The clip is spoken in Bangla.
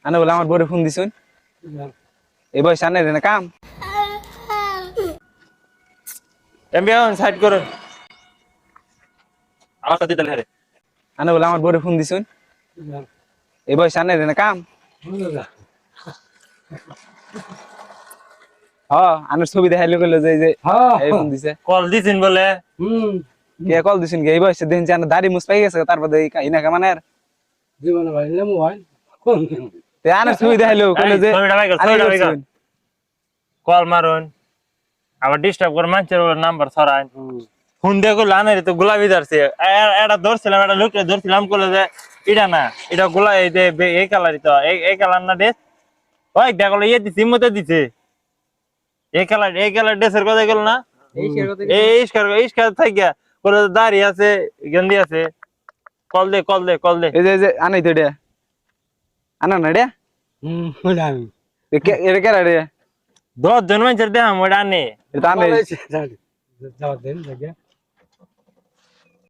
আনে বলে আমার বড় ফোন দিছুন এই বয়স আনে রে না কাম এমবি সাইড করো আমার সাথে দিতে রে আনে বলে আমার বড় ফোন দিছুন এই বয়স আনে রে না কাম আনের ছবি দেখাইলে কইলো যে এই যে এই ফোন দিছে কল দিছেন বলে কে কল দিছুন কে এই বয়সে দিন জানা দাড়ি মুছ পাই গেছে তারপর এই কাহিনা কেমন আর জীবনে ভাইলে মোবাইল তে আনের ছবি দেখাইলো কইলো যে ছবিটা ভাই ছবিটা ভাই কল মারুন আবার ডিস্টার্ব করে মানুষের নাম্বার ছড়ায় ফোন দিয়ে করলো আনারে তো গোলাপি ধরছে এটা ধরছিলাম এটা লোকটা ধরছিলাম করলো যে এটা না এটা গোলা এই কালারই তো এই কালার না ড্রেস ওই দেখলো ইয়ে দিছে মতো দিছে এই কালার ড্রেসের কথা গেল না এই ইস্কার থাকিয়া করে দাড়ি আছে গেন্দি আছে কল দে এই যে আনাই তো রে আনা না রে ওটা আমি এটা কে রে 10 জন মানুষের দেখাম ওটা আনে এটা আনে যাওয়ার দিন দেখে